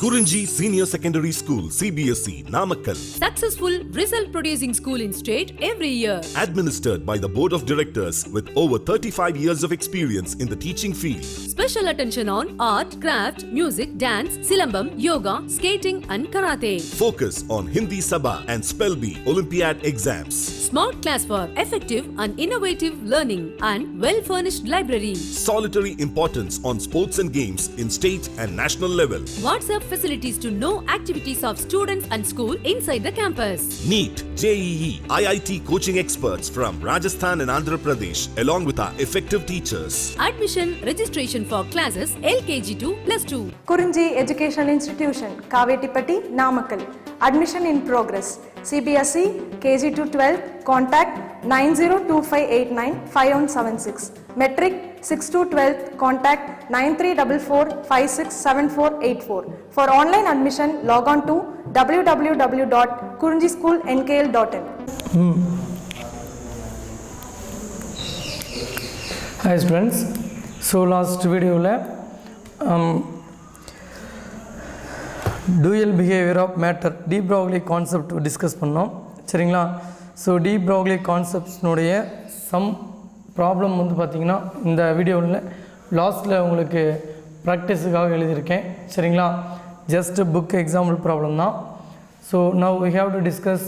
Kurinji Senior Secondary School, CBSE, Namakkal. Successful result producing school in state every year. Administered by the Board of Directors with over 35 years of experience in the teaching field. Special attention on art, craft, music, dance, silambam, yoga, skating and karate. Focus on Hindi Sabha and Spell Bee Olympiad exams. Smart class for effective and innovative learning and well-furnished library. Solitary importance on sports and games in state and national level. WhatsApp facilities to know activities of students and school inside the campus. NEET, JEE, IIT coaching experts from Rajasthan and Andhra Pradesh along with our effective teachers. Admission registration for classes LKG to +2. Kurinji Educational Institution, Kavetipatti, Namakkal. Admission in progress. CBSE, KG to 12, contact 9025895176. Metric 6 to 12, contact 9344567484. For online admission, log on to www.kurinjischoolnkl.in. Hi friends, so last video dual behavior of matter de Broglie concept discuss பண்ணோம் சரிங்களா. So de Broglie கான்செப்ட்ஸ்னுடைய some problem வந்து பார்த்திங்கன்னா இந்த வீடியோவில் லாஸ்ட்டில் உங்களுக்கு ப்ராக்டிஸுக்காக எழுதியிருக்கேன் சரிங்களா. ஜஸ்ட் புக் எக்ஸாம்பிள் ப்ராப்ளம் தான். So now we have to discuss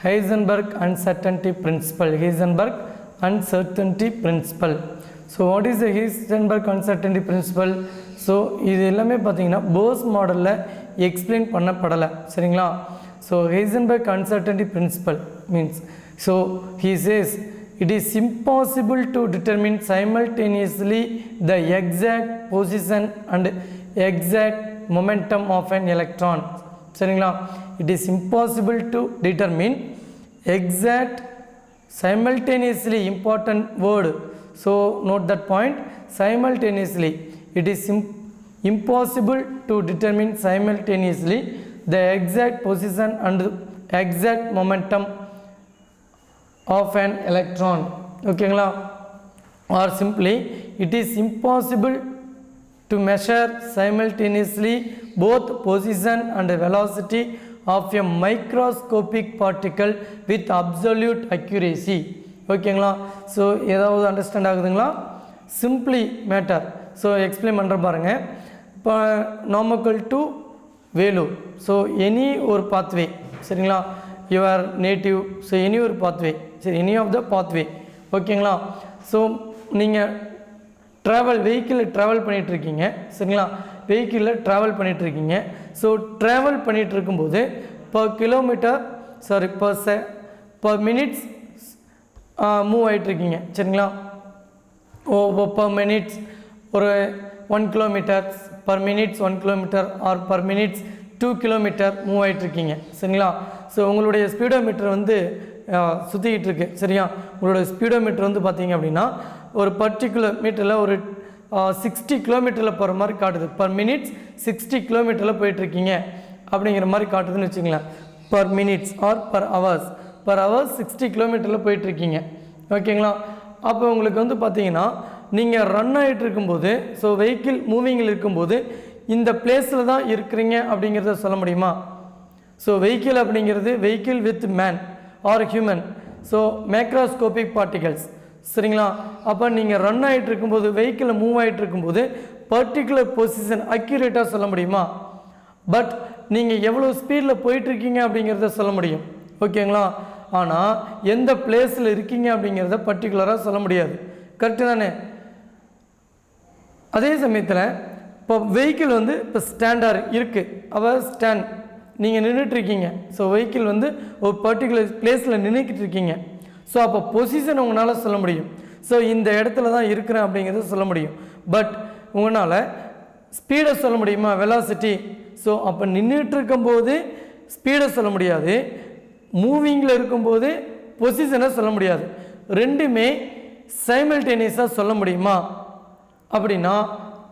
Heisenberg uncertainty principle. Heisenberg uncertainty principle. So what is the Heisenberg uncertainty principle? So இது எல்லாமே பார்த்தீங்கன்னா போஸ் மாடலில் எக்ஸ்பிளைன் பண்ணப்படலை சரிங்களா. So Heisenberg uncertainty principle means, so he says it is impossible to determine simultaneously the exact position and exact momentum of an electron சரிங்களா. It is impossible to determine exact simultaneously, important word, so note that point, simultaneously. It is impossible to determine simultaneously the exact position and exact momentum of an electron ஓகேங்களா. or simply it is impossible to measure simultaneously both position and velocity of a microscopic particle with absolute accuracy ஓகேங்களா. So ஏதாவது understand ஆகுதுங்களா? Simply matter. So explain பண்ணுற பாருங்கள். இப்போ Namakkal to Vellore, so any ஒரு pathway சரிங்களா, your native, so any ஒரு pathway சரி, எனி ஆஃப் த பாத்வே ஓகேங்களா. ஸோ நீங்கள் வெஹிக்கிளில் ட்ராவல் பண்ணிகிட்ருக்கீங்க சரிங்களா, வெஹிக்கிளில் ட்ராவல் பண்ணிகிட்ருக்கீங்க. ஸோ ட்ராவல் பண்ணிகிட்ருக்கும்போது per kilometre per minutes move ஆகிட்ருக்கீங்க சரிங்களா. பர் மினிட்ஸ் ஒரு 1 kilometre, per minutes 1 kilometre or per minutes 2 kilometre move ஆகிட்ருக்கீங்க சரிங்களா. ஸோ உங்களுடைய ஸ்பீடோமீட்டர் வந்து சுற்றிக்கிட்டு இருக்கு சரியா. உங்களோட ஸ்பீடோமீட்டர் வந்து பார்த்தீங்க அப்படின்னா ஒரு பர்டிகுலர் மீட்டரில் ஒரு 60 கிலோமீட்டரில் போகிற மாதிரி காட்டுது. பர் மினிட்ஸ் 60 கிலோமீட்டரில் போயிட்டுருக்கீங்க அப்படிங்கிற மாதிரி காட்டுதுன்னு வச்சுங்களேன். Per minutes R per hours 60 கிலோமீட்டரில் போயிட்டுருக்கீங்க ஓகேங்களா. அப்போ உங்களுக்கு வந்து பார்த்தீங்கன்னா நீங்கள் ரன் ஆகிட்டு இருக்கும்போது, ஸோ வெஹிக்கிள் மூவிங்கில் இருக்கும்போது இந்த பிளேஸில் தான் இருக்கிறீங்க அப்படிங்கிறத சொல்ல முடியுமா? ஸோ வெஹிக்கிள் அப்படிங்கிறது vehicle with man or human, so macroscopic particles சரிங்களா. அப்போ நீங்கள் ரன் ஆகிட்டு இருக்கும்போது, வெஹிக்கிளில் மூவ் ஆகிட்டு இருக்கும்போது பர்டிகுலர் பொசிஷன் அக்யூரேட்டாக சொல்ல முடியுமா? பட் நீங்கள் எவ்வளோ ஸ்பீடில் போயிட்டுருக்கீங்க அப்படிங்கிறத சொல்ல முடியும் ஓகேங்களா. ஆனால் எந்த பிளேஸில் இருக்கீங்க அப்படிங்கிறத பர்டிகுலராக சொல்ல முடியாது. கரெக்டு தானே? அதே சமயத்தில் இப்போ வெஹிக்கிள் வந்து இப்போ ஸ்டாண்டாக இருக்குது, அவள் ஸ்டாண்ட், நீங்கள் நின்றுட்டுருக்கீங்க. ஸோ வெஹிக்கிள் வந்து ஒரு பர்டிகுலர் பிளேஸில் நின்றுக்கிட்டு இருக்கீங்க. ஸோ அப்போ பொசிஷன் உங்களால் சொல்ல முடியும். ஸோ இந்த இடத்துல தான் இருக்கிறேன் அப்படிங்கிறத சொல்ல முடியும். பட் உங்களால் ஸ்பீடை சொல்ல முடியுமா? வெலாசிட்டி. ஸோ அப்போ நின்றுட்டு இருக்கும்போது ஸ்பீடை சொல்ல முடியாது, மூவிங்கில் இருக்கும்போது பொசிஷனை சொல்ல முடியாது. ரெண்டுமே சைமல்டேனியஸாக சொல்ல முடியுமா அப்படின்னா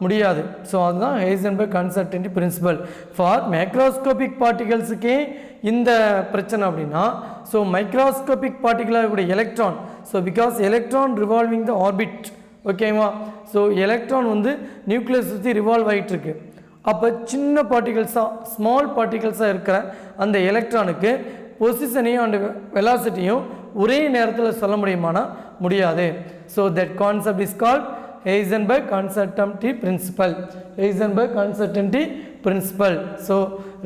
முடியாது. ஸோ அதுதான் Heisenberg uncertainty principle. For macroscopic பார்ட்டிகல்ஸுக்கே இந்த பிரச்சனை அப்படின்னா, ஸோ மைக்ரோஸ்கோபிக் பார்ட்டிகலாக இருக்கக்கூடிய electron, so because electron revolving the orbit ஓகேவா. ஸோ எலக்ட்ரான் வந்து நியூக்ளியஸ் சுற்றி ரிவால்வ் ஆகிட்டுருக்கு. அப்போ சின்ன பார்ட்டிகல்ஸாக ஸ்மால் பார்ட்டிகல்ஸாக இருக்கிற அந்த எலக்ட்ரானுக்கு பொசிஷனையும் அண்ட் வெலாசிட்டியும் ஒரே நேரத்தில் சொல்ல முடியுமானா முடியாது. So that concept is called Heisenberg uncertainty principal. Heisenberg uncertainty principal. So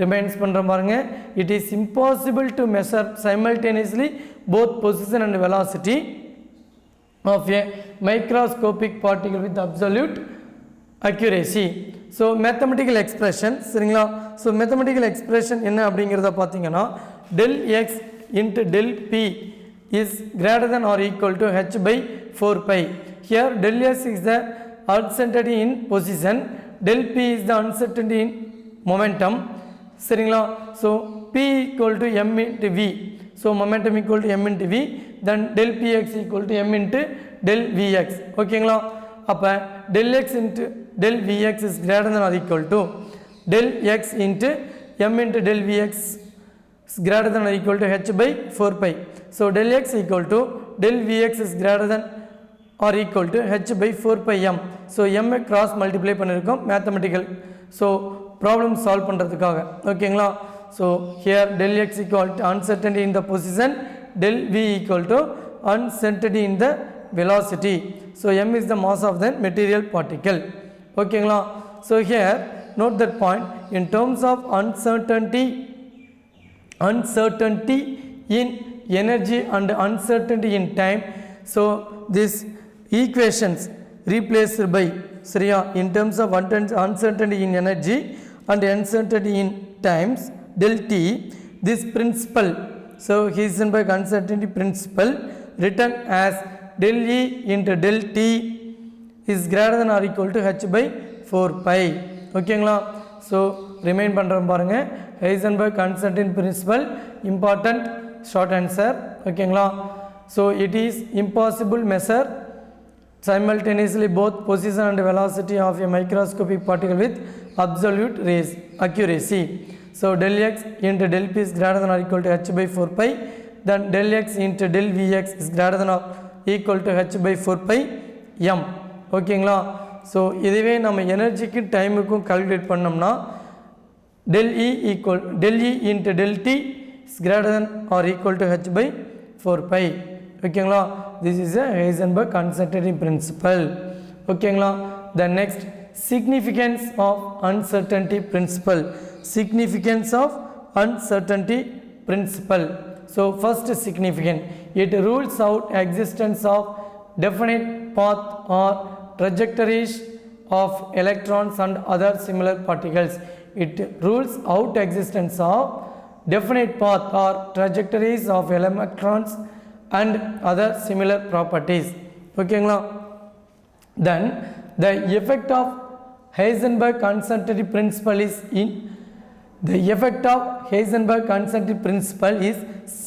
reminds பண்ணுற பாருங்க, it is impossible to measure simultaneously both position and velocity of a microscopic particle with absolute accuracy. So mathematical expression சரிங்களா. So mathematical expression என்ன அப்படிங்கிறத பார்த்தீங்கன்னா del x into del p is greater than or equal to h by 4 pi. Here del s is the uncertainty in position, del p is the uncertainty in momentum சரிங்களா. So p equal to m into v. So momentum equal to m into v, then del px equal to m into del vx. ஓகேங்களா. அப்போ del x into del vx is greater than or equal to del x into m into del vx is greater than or equal to h by 4 pi. So del x equal to del vx is greater than or equal to h by 4 pi m. So m cross multiply பண்ணிருக்கோம் mathematical. So problem solve பண்ணுறதுக்காக. ஓகேங்களா. So here del x equal to uncertainty in the position, del v equal to uncertainty in the velocity. So m is the mass of the material particle. ஓகேங்களா. So here note that point, in terms of uncertainty in energy and uncertainty in time. So this equations replaced by சரியா, in terms of uncertainty in energy and uncertainty in times del t, this principle, so Heisenberg uncertainty principle written as del E into del t is greater than or equal to h by 4 pi. ஓகேங்களா. So remind பண்ணுறோம் பாருங்கள், Heisenberg uncertainty principle important short answer. ஓகேங்களா. So it is impossible measure simultaneously both position and velocity of a microscopic particle with absolute accuracy. So del x into del p is greater than or equal to h by 4 pi, then del x into del vx is greater than or equal to h by 4 pi m. ஓகேங்களா. So இதுவே நம்ம எனர்ஜிக்கு டைமுக்கும் calculate பண்ணோம்னா del E into del t is greater than or equal to h by 4 pi. ஓகேங்களா. This is a Heisenberg uncertainty principle. ஓகேங்களா. The next, significance of uncertainty principle. Significance of uncertainty principle. So first significant, it rules out existence of definite path or trajectories of electrons and other similar particles. It rules out existence of definite path or trajectories of electrons and other similar properties. ஓகேங்களா. Then the effect of Heisenberg uncertainty principle is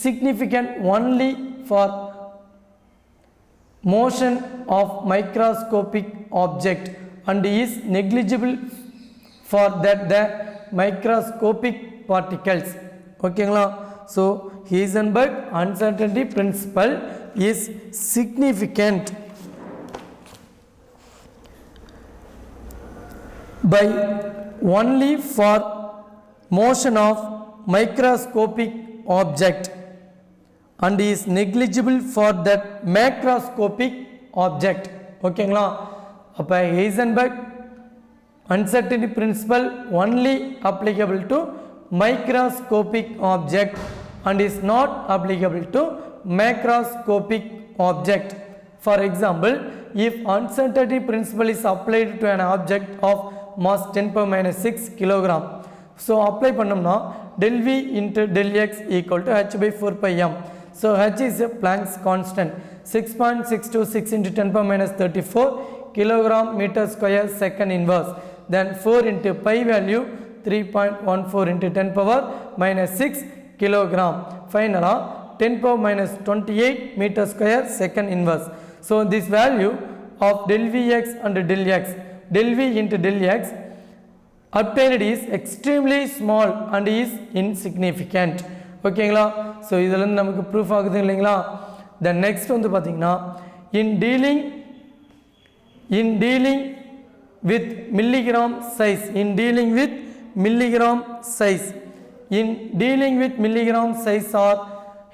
significant only for motion of microscopic object and is negligible for the microscopic particles. ஓகேங்களா. So Heisenberg uncertainty principle is significant by only for motion of microscopic object and is negligible for that macroscopic object. ஓகேங்களா. அப்போ Heisenberg uncertainty principle only applicable to microscopic object and is not applicable to macroscopic object. For example, if uncertainty principle is applied to an object of mass 10 power minus 6 kilogram, so apply பண்ணோம்னா del v into del x equal to h by 4 pi m. So h is a Planck's constant, 6.626 into 10 power minus 34 kilogram meter square second inverse. Then 4 into pi value 3.14 into 10 power minus 6 kilogram. Finally 10 power minus 28 meter square second inverse. So this value of del vx and del v into del x obtained is extremely small and is insignificant. ஓகேங்களா. So இதுலேருந்து நமக்கு proof ஆகுது இல்லைங்களா. Then next வந்து பார்த்திங்கன்னா in dealing with milligram size. In dealing with milligram size. In dealing with milligram size or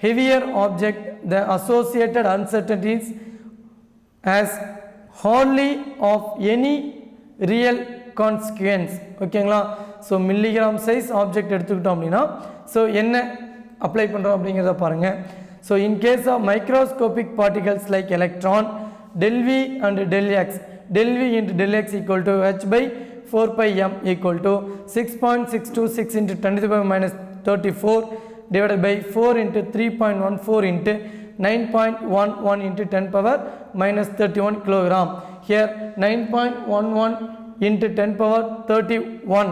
heavier object, the associated uncertainties as hardly of any real consequence. ஓகேங்களா? So milligram size object எடுத்துக்கிட்டோம் அப்படின்னா so என்ன apply பண்ணுறோம் அப்படிங்கிறத பாருங்கள். So in case of microscopic particles like electron, del V and del X, del V into del X equal to h by 4 pi m equal to 6.626 into 10 to the power minus 34 divided by 4 into 3.14 into 9.11 into 10 power minus 31 kilogram. Here 9.11 into 10 power 31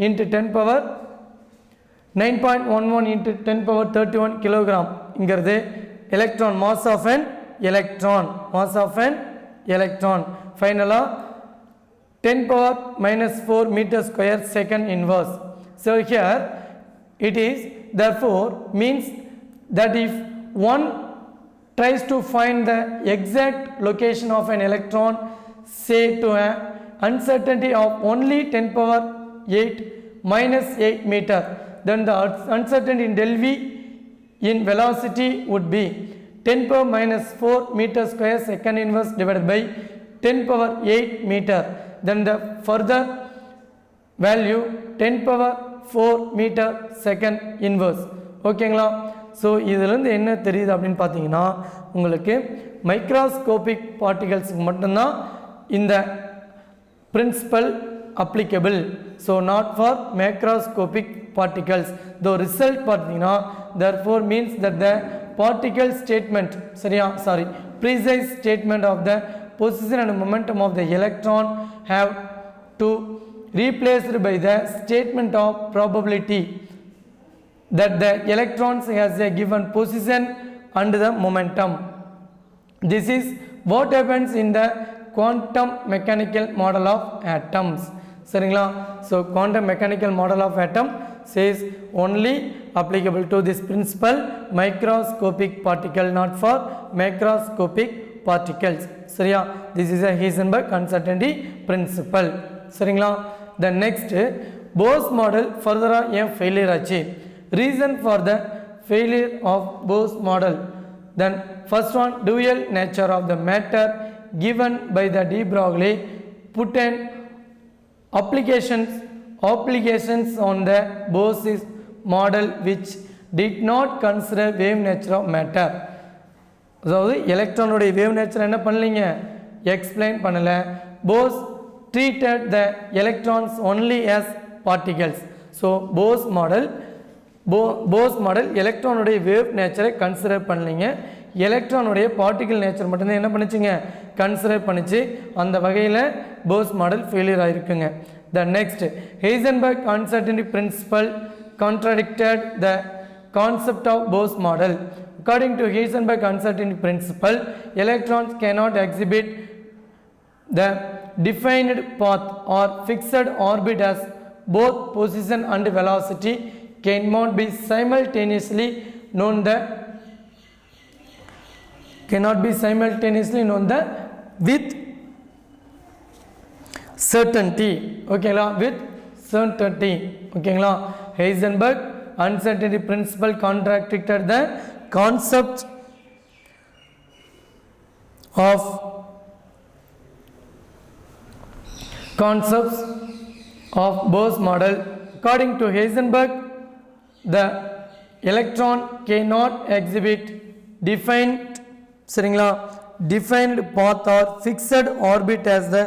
into 10 power 9.11 into 10 power 31 kilogram. இங்கிறது electron mass of an electron. Finally 10 power minus 4 meter square second inverse. So here it is therefore means that if one tries to find the exact location of an electron, say to an uncertainty of only 10 power 8 minus 8 meter, then the uncertainty in del V in velocity would be 10 power minus 4 meter square second inverse divided by 10 power 8 meter. Then the further value 10 power 4 meter second inverse. ஓகேங்களா? So இதிலேருந்து என்ன தெரியுது அப்படின்னு பார்த்தீங்கன்னா உங்களுக்கு microscopic பார்ட்டிகல்ஸுக்கு மட்டும்தான் இந்த principal applicable. So not for macroscopic particles. The result பார்த்தீங்கன்னா therefore means that the particle statement precise statement of the position and momentum of the electron have to replaced by the statement of probability that the electrons has a given position and the momentum. This is what happens in the quantum mechanical model of atoms. சரிங்களா? So quantum mechanical model of atom says only applicable to this principle microscopic particle, not for macroscopic particles. சரியா? This is a Heisenberg uncertainty principle. சரிங்களா? The next Bose model further a failure ஆச்சு. Reason for the failure of Bose model. Then first one, dual nature of the matter given by the de Broglie put an applications on the Bose model which did not consider wave nature of matter. அதாவது எலக்ட்ரானுடைய wave nature என்ன பண்ணலீங்க, explain பண்ணல. Bose treated the electrons only as particles. So Bose model எலக்ட்ரானுடைய wave நேச்சரை consider பண்ணலீங்க, எலக்ட்ரானுடைய particle nature மட்டும்தான் என்ன பண்ணுச்சுங்க, கன்சிடர் பண்ணிச்சு. அந்த வகையில் Bose மாடல் ஃபெயிலியர் ஆகிருக்குங்க. The next Heisenberg uncertainty principle contradicted the concept of Bose model. According to Heisenberg uncertainty principle, electrons cannot exhibit the defined path or fixed orbit as both position and velocity cannot be simultaneously known with certainty. ஓகேங்களா? with certainty. ஓகேங்களா? Heisenberg uncertainty principle contradicted the concept of concepts of Bose model. According to Heisenberg, the electron cannot exhibit defined path or fixed orbit as the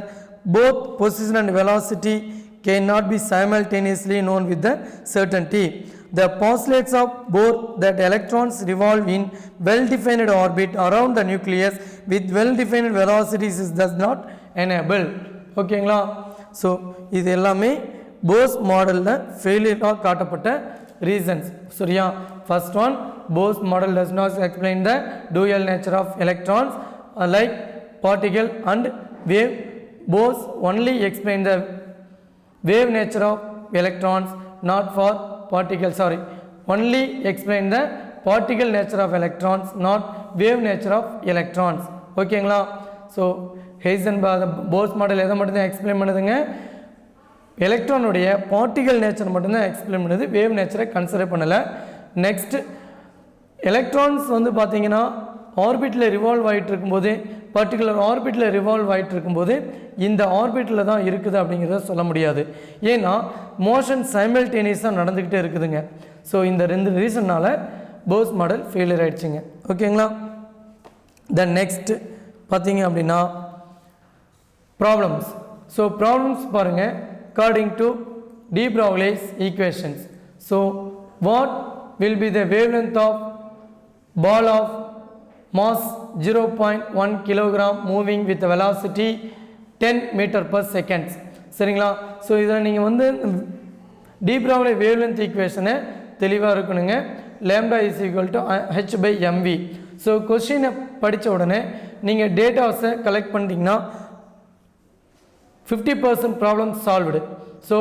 both position and velocity cannot be simultaneously known with the certainty. The postulates of Bohr that electrons revolve in well-defined orbit around the nucleus with well-defined velocities is thus not enable. ஓகேங்களா? So இது எல்லாமே Bose மாடலில் ஃபெயிலியராக காட்டப்பட்ட reasons. சரியா? First one, Bose model does not explain the dual nature of electrons like particle and wave. Bose only explain the wave nature of electrons, not for particles. Only explain the particle nature of electrons, not wave nature of electrons. ஓகேங்களா? So Heisenberg force model எதை மட்டும்தான் explain பண்ணுதுங்க, எலக்ட்ரானுடைய particle nature மட்டும்தான் explain பண்ணுது, wave நேச்சரை consider பண்ணலை. Next electrons வந்து பார்த்திங்கன்னா ஆர்பிட்டில் ரிவால்வ் ஆகிட்டு இருக்கும்போது, பர்டிகுலர் ஆர்பிட்டில் ரிவால்வ் ஆகிட்டு இருக்கும்போது இந்த ஆர்பிட்டில் தான் இருக்குது அப்படிங்கிறத சொல்ல முடியாது. ஏன்னா மோஷன் சைமல்டேனியஸாக நடந்துக்கிட்டே இருக்குதுங்க. ஸோ இந்த 2 ரீசன்னால் போர்ஸ் மாடல் ஃபெயிலியர் ஆகிடுச்சிங்க. ஓகேங்களா. தென் நெக்ஸ்ட் பார்த்தீங்க அப்படின்னா ப்ராப்ளம்ஸ். ஸோ ப்ராப்ளம்ஸ் பாருங்கள். According to de Broglie's equations, so what will be the wavelength of ball of mass 0.1 kilogram moving with a velocity 10 meter per second? சரிங்களா. So இதில் நீங்கள் வந்து de Broglie wavelength equation தெளிவாக இருக்கணுங்க. lambda is equal to h/mv. So கொஸ்டினை படித்த உடனே நீங்கள் டேட்டாஸை கலெக்ட் பண்ணிட்டீங்கன்னா 50% ப்ராப்ளம் சால்வ்டு. ஸோ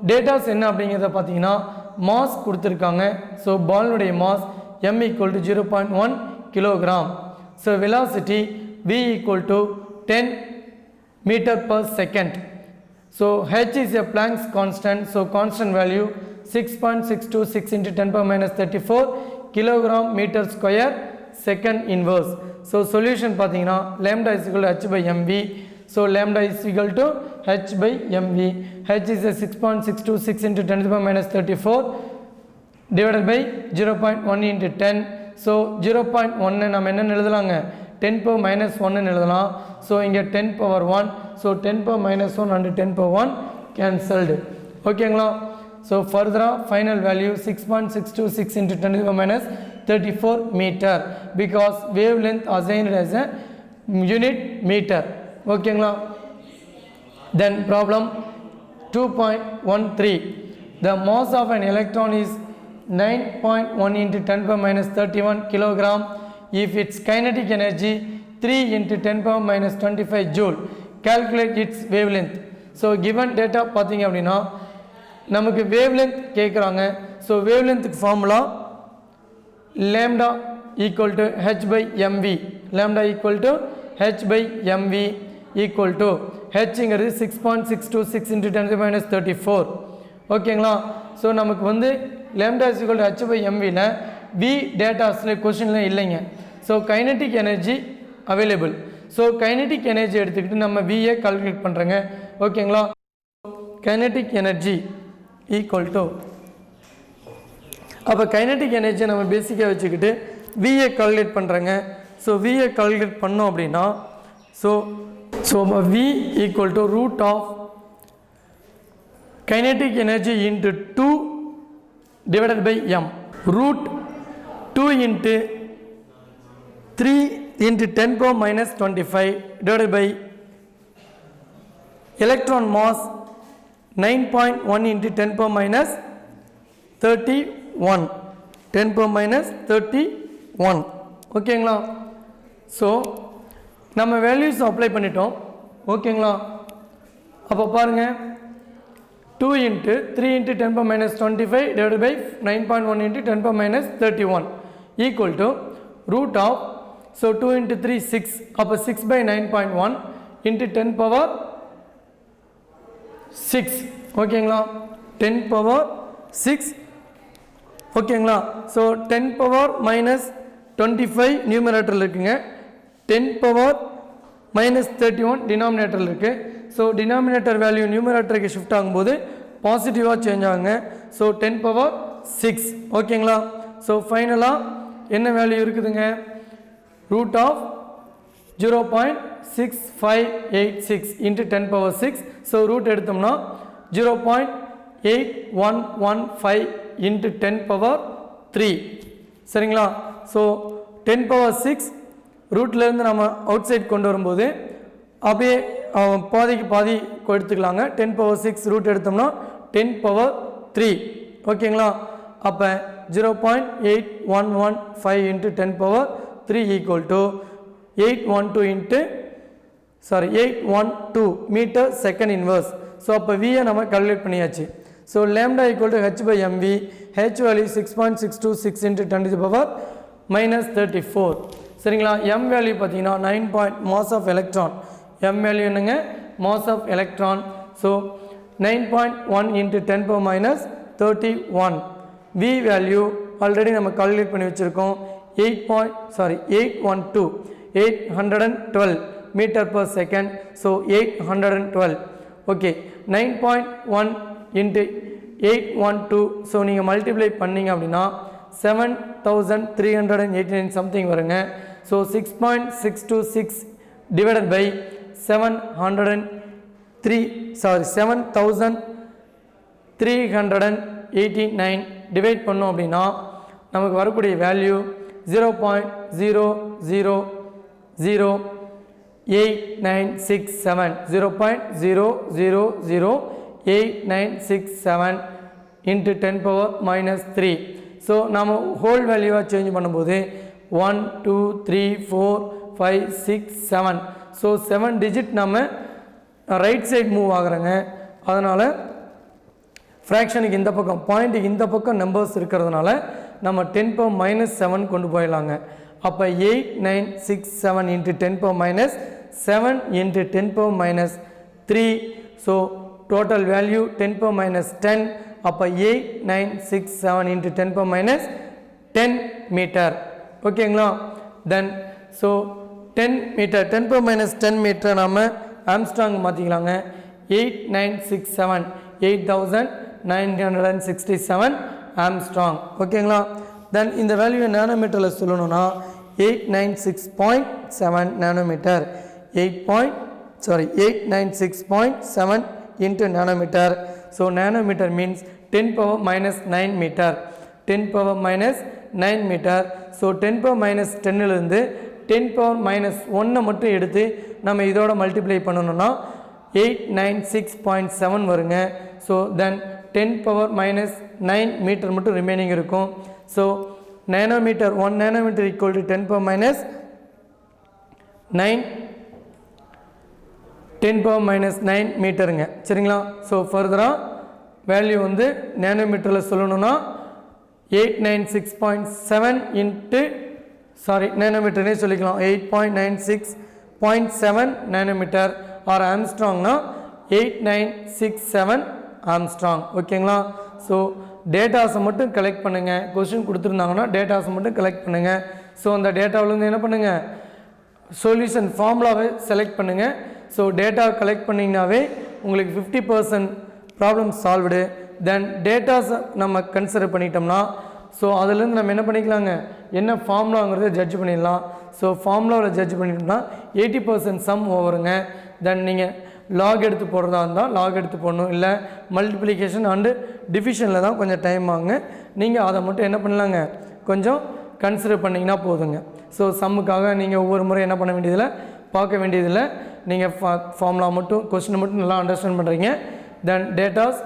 டேட்டாஸ் என்ன அப்படிங்கிறத பார்த்தீங்கன்னா மாஸ் கொடுத்துருக்காங்க. ஸோ பாலுடைய mass m = 0.1 kilogram. So velocity v = 10 meter per second. So h is a Planck's constant. So constant value 6.626 × 10⁻34 kilogram meter square second inverse. So solution பார்த்தீங்கன்னா lambda is equal to h/mv. So lambda is equal to h/mv. h is a 6.626 × 10⁻34 divided by 0.1 × 10. So 0.1 நம்ம என்ன எழுதலாங்க, 10⁻⁻1 எழுதலாம். So இங்கே 10⁻1. So 10⁻⁻1 and 10⁻1 cancelled. ஓகேங்களா. So ஃபர்தராக final value 6.626 × 10⁻34 meter because wavelength assigned as a unit meter. ஓகேங்களா. தென் problem 2.13. The mass of an electron is 9.1 × 10⁻31 kilogram if its kinetic energy 3 × 10⁻25 joule. Calculate its wavelength. So given data பார்த்தீங்க அப்படின்னா நமக்கு wavelength கேட்குறாங்க. So wavelengthக்கு formula lambda equal to h/mv. lambda equal to h/mv equal to hங்கிறது 6.626 × 10⁻34. ஓகேங்களா. So நமக்கு வந்து lambda is equal to h/mvல v டேட்டாஸில் கொஷினில் இல்லைங்க. So kinetic energy available. So kinetic energy எடுத்துக்கிட்டு நம்ம விஏ கால்குலேட் பண்ணுறேங்க. ஓகேங்களா. கைனட்டிக் எனர்ஜி ஈக்குவல் டு, அப்போ கைனட்டிக் எனர்ஜியை நம்ம பேசிக்காக வச்சுக்கிட்டு விஏ கால்குலேட் பண்ணுறேங்க. ஸோ விஏ கால்குலேட் பண்ணோம் அப்படின்னா so V equal to root of kinetic energy into 2 divided by m. Root 2 × 3 × 10⁻⁻25 divided by electron mass 9.1 × 10⁻31. 10⁻31. ஓகேங்களா. ஸோ நம்ம வேல்யூஸ் அப்ளை பண்ணிட்டோம். ஓகேங்களா. அப்போ பாருங்கள் 2 × 3 × 10⁻25 divided by 9.1 × 10⁻31 equal to root of, so 2 × 3 6, அப்போ 6/9.1 × 10⁻6. ஓகேங்களா. 10⁻6. ஓகேங்களா. ஸோ 10⁻⁻25 நியூமரேட்டரில் இருக்குங்க, 10⁻⁻31 டினாமினேட்டரில் இருக்குது. ஸோ டினாமினேட்டர் வேல்யூ நியூமரேட்டருக்கு ஷிஃப்ட் ஆகும்போது பாசிட்டிவாக சேஞ்ச் ஆகுங்க. ஸோ 10⁻6. ஓகேங்களா. ஸோ ஃபைனலாக என்ன வேல்யூ இருக்குதுங்க, ரூட் ஆஃப் 0.6586 × 10⁻6. ஸோ ரூட் எடுத்தோம்னா 0.8115 × 10⁻3. சரிங்களா. ஸோ 10⁻6 ரூட்லேருந்து நம்ம அவுட் சைட் கொண்டு வரும்போது அப்படியே பாதிக்கு பாதி எடுத்துக்கலாங்க. 10⁻6 ரூட் எடுத்தோம்னா 10⁻3. ஓகேங்களா. அப்போ 0.8115 × 10⁻3 equal to 812 metre second inverse. So அப்போ வியை நம்ம கால்குலேட் பண்ணியாச்சு. So lambda equal to h/mv. h value 6.626 × 10⁻⁻34. சரிங்களா. m வேல்யூ பார்த்தீங்கன்னா 9. Mass of electron m value என்னங்க mass of electron. So 9.1 into 10 power minus 31. V value already நம்ம calculate பண்ணி வச்சுருக்கோம் 812 meter per second. So 812. Okay, 9.1 into 812. So நீங்கள் multiply பண்ணிங்க அப்படின்னா 7389 something வருங்க. So 6.626 divided by 7389 டிவைட் பண்ணோம் அப்படின்னா நமக்கு வரக்கூடிய value 0.00867 into 10 power minus 3. So நம்ம ஹோல் வேல்யூவாக சேஞ்ச் பண்ணும்போது 1 2 3 4 5 6 7. ஸோ 7 டிஜிட் நம்ம ரைட் சைடு மூவ் ஆகுறோங்க. அதனால் ஃப்ராக்ஷனுக்கு இந்த பக்கம் பாயிண்ட்டுக்கு இந்த பக்கம் நம்பர்ஸ் இருக்கிறதுனால நம்ம 10 power minus 7 கொண்டு போயிடலாங்க. அப்போ 8967 into 10 power minus 7 into 10 power minus 3. So total value 10 power minus 10. அப்போ 8967 into 10 power minus 10 மீட்டர். ஓகேங்களா? Then so 10 metre 10 power minus 10 metre நம்ம ஆம்ஸ்ட்ராங் மாற்றிக்கலாங்க. 8967 8967 ஆம்ஸ்ட்ராங். ஓகேங்களா? தென் இந்த வேல்யூ நேனோமீட்டரில் சொல்லணும்னா 896.7 nanometre. 896.7 into nanometer. So nanometer means 10 power minus 9 meter. 10 power minus 9 meter. So 10 power minus 10 இருந்து 10 power minus 1 மட்டும் எடுத்து நம்ம இதோட மல்டிப்ளை பண்ணணும்னா 896.7 வருங்க. So then 10 power minus 9 metre மட்டும் ரிமைனிங் இருக்கும். So nanometre 1 nanometre equal to 10 power minus 9 10 power minus 9 மீட்டருங்க. சரிங்களா? ஸோ ஃபர்தராக வேல்யூ வந்து நேனோமீட்டரில் சொல்லணும்னா 896.7 இன்ட்டு நேனோமீட்டர்னே சொல்லிக்கலாம் 8.96.7 நேனோமீட்டர். ஆர் ஆம்ஸ்ட்ராங்னா 8967 ஆம்ஸ்ட்ராங். ஓகேங்களா? ஸோ டேட்டாஸை மட்டும் கலெக்ட் பண்ணுங்கள். கொஸ்டின் கொடுத்துருந்தாங்கன்னா டேட்டாஸை மட்டும் கலெக்ட் பண்ணுங்கள். ஸோ அந்த டேட்டாவிலேருந்து என்ன பண்ணுங்கள், சொல்யூஷன் ஃபார்முலாவை செலக்ட் பண்ணுங்கள். ஸோ டேட்டா கலெக்ட் பண்ணிங்கனாவே உங்களுக்கு 50% ப்ராப்ளம் சால்வ்டு. தென் டேட்டாஸை நம்ம கன்சிடர் பண்ணிட்டோம்னா ஸோ அதுலேருந்து நம்ம என்ன பண்ணிக்கலாங்க, என்ன ஃபார்முலாங்கிறத ஜட்ஜ் பண்ணிடலாம். ஸோ ஃபார்முலாவில் ஜட்ஜ் பண்ணிட்டோம்னா 80% சம் ஓவருங்க. தென் நீங்கள் லாக் எடுத்து போடுறதா இருந்தால் லாக் எடுத்து போடணும், இல்லை மல்டிப்ளிகேஷன் அண்டு டிவிஷனில் தான் கொஞ்சம் டைம் ஆகுங்க. நீங்கள் அதை மட்டும் என்ன பண்ணலாங்க, கொஞ்சம் கன்சிடர் பண்ணிங்கன்னா போதுங்க. ஸோ சம்முக்காக நீங்கள் ஒவ்வொரு முறை என்ன பண்ண வேண்டியதில்லை, பார்க்க வேண்டியதில்லை. நீங்கள் ஃபார்முலா மட்டும் கொஸ்டினை மட்டும் நல்லா அண்டர்ஸ்டாண்ட் பண்ணுறீங்க. தென் டேட்டாஸ்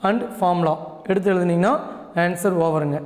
அண்ட் ஃபார்முலா எடுத்து எழுதுனீங்கன்னா ஆன்சர் ஓவருங்க.